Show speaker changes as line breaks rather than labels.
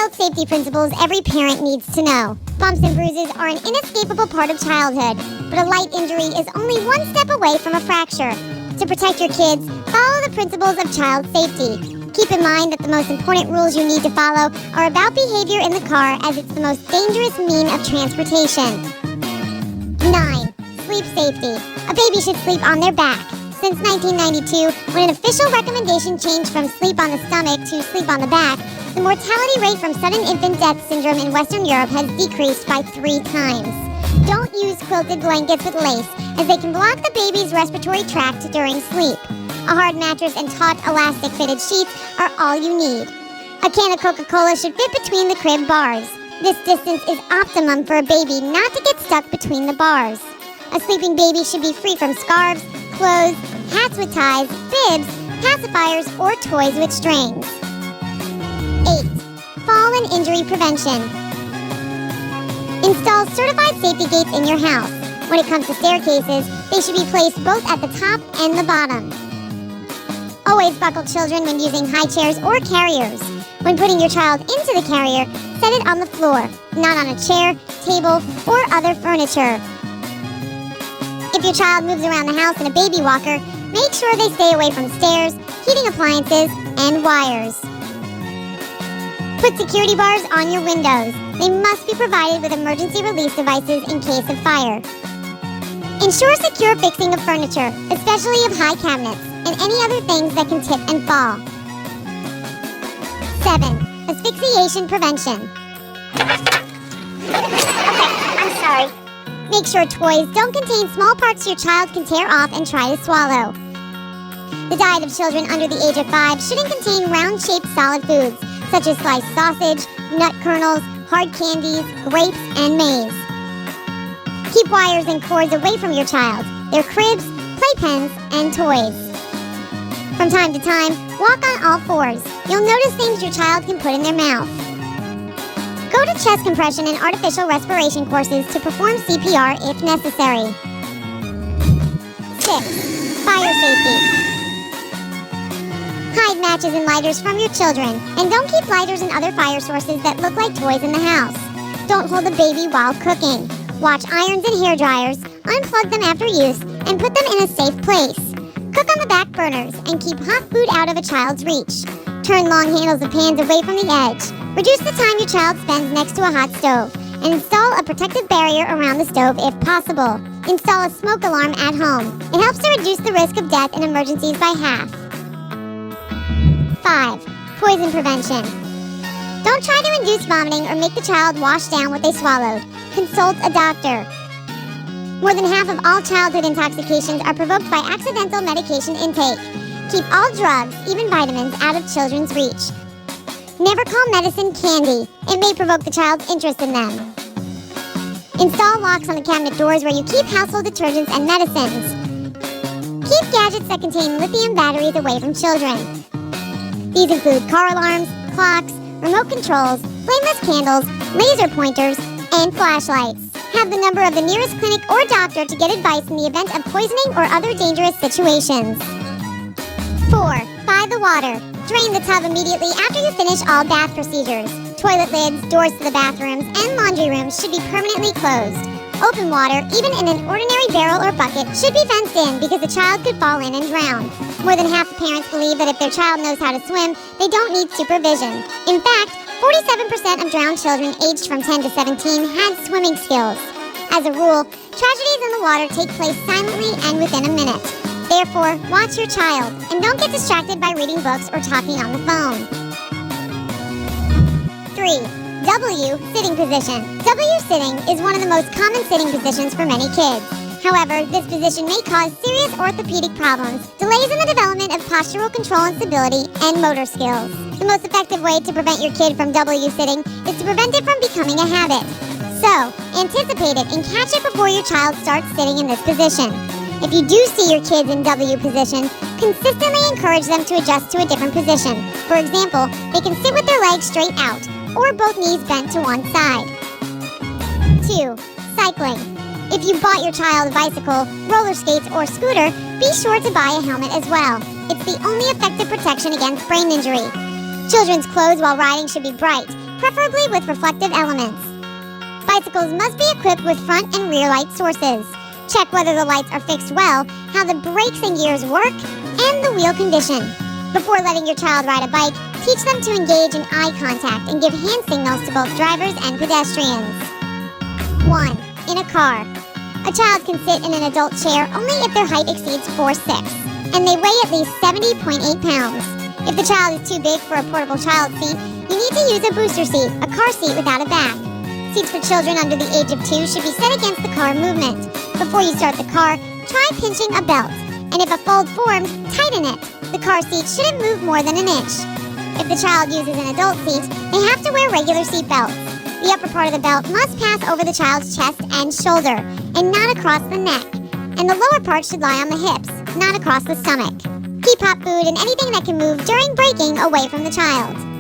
Child safety principles every parent needs to know. Bumps and bruises are an inescapable part of childhood, but a light injury is only one step away from a fracture. To protect your kids, follow the principles of child safety. Keep in mind that the most important rules you need to follow are about behavior in the car, as it's the most dangerous mean of transportation. 9. Sleep safety. A baby should sleep on their back. Since 1992, when an official recommendation changed from sleep on the stomach to sleep on the back, the mortality rate from sudden infant death syndrome in Western Europe has decreased by 3 times. Don't use quilted blankets with lace, as they can block the baby's respiratory tract during sleep. A hard mattress and taut, elastic-fitted sheets are all you need. A can of Coca-Cola should fit between the crib bars. This distance is optimum for a baby not to get stuck between the bars. A sleeping baby should be free from scarves, clothes, hats with ties, bibs, pacifiers, or toys with strings. 8. Fall and injury prevention. Install certified safety gates in your house. When it comes to staircases, they should be placed both at the top and the bottom. Always buckle children when using high chairs or carriers. When putting your child into the carrier, set it on the floor, not on a chair, table, or other furniture. If your child moves around the house in a baby walker, make sure they stay away from stairs, heating appliances, and wires. Put security bars on your windows. They must be provided with emergency release devices in case of fire. Ensure secure fixing of furniture, especially of high cabinets, and any other things that can tip and fall. 7. Asphyxiation prevention. Okay, I'm sorry. Make sure toys don't contain small parts your child can tear off and try to swallow. The diet of children under the age of 5 shouldn't contain round-shaped solid foods, such as sliced sausage, nut kernels, hard candies, grapes, and maize. Keep wires and cords away from your child, their cribs, playpens, and toys. From time to time, walk on all fours. You'll notice things your child can put in their mouth. Go to chest compression and artificial respiration courses to perform CPR if necessary. 6. Fire safety. Hide matches and lighters from your children, and don't keep lighters and other fire sources that look like toys in the house. Don't hold the baby while cooking. Watch irons and hair dryers, unplug them after use, and put them in a safe place. Cook on the back burners and keep hot food out of a child's reach. Turn long handles of pans away from the edge. Reduce the time your child spends next to a hot stove, and install a protective barrier around the stove if possible. Install a smoke alarm at home. It helps to reduce the risk of death in emergencies by half. 5. Poison prevention. Don't try to induce vomiting or make the child wash down what they swallowed. Consult a doctor. More than half of all childhood intoxications are provoked by accidental medication intake. Keep all drugs, even vitamins, out of children's reach. Never call medicine candy. It may provoke the child's interest in them. Install locks on the cabinet doors where you keep household detergents and medicines. Keep gadgets that contain lithium batteries away from children. These include car alarms, clocks, remote controls, flameless candles, laser pointers, and flashlights. Have the number of the nearest clinic or doctor to get advice in the event of poisoning or other dangerous situations. 4. Buy the water. Drain the tub immediately after you finish all bath procedures. Toilet lids, doors to the bathrooms, and laundry rooms should be permanently closed. Open water, even in an ordinary barrel or bucket, should be fenced in because the child could fall in and drown. More than half of parents believe that if their child knows how to swim, they don't need supervision. In fact, 47% of drowned children aged from 10 to 17 had swimming skills. As a rule, tragedies in the water take place silently and within a minute. Therefore, watch your child, and don't get distracted by reading books or talking on the phone. 3. W, sitting position. W sitting is one of the most common sitting positions for many kids. However, this position may cause serious orthopedic problems, delays in the development of postural control and stability, and motor skills. The most effective way to prevent your kid from W sitting is to prevent it from becoming a habit. So, anticipate it and catch it before your child starts sitting in this position. If you do see your kids in W position, consistently encourage them to adjust to a different position. For example, they can sit with their legs straight out, or both knees bent to one side. 2. Cycling. If you bought your child a bicycle, roller skates, or scooter, be sure to buy a helmet as well. It's the only effective protection against brain injury. Children's clothes while riding should be bright, preferably with reflective elements. Bicycles must be equipped with front and rear light sources. Check whether the lights are fixed well, how the brakes and gears work, and the wheel condition. Before letting your child ride a bike, teach them to engage in eye contact and give hand signals to both drivers and pedestrians. 1. In a car. A child can sit in an adult chair only if their height exceeds 4'6", and they weigh at least 70.8 pounds. If the child is too big for a portable child seat, you need to use a booster seat, a car seat without a back. Seats for children under the age of 2 should be set against the car movement. Before you start the car, try pinching a belt, and if a fold forms, tighten it. The car seat shouldn't move more than an inch. If the child uses an adult seat, they have to wear regular seat belts. The upper part of the belt must pass over the child's chest and shoulder, and not across the neck. And the lower part should lie on the hips, not across the stomach. Keep hot food and anything that can move during braking away from the child.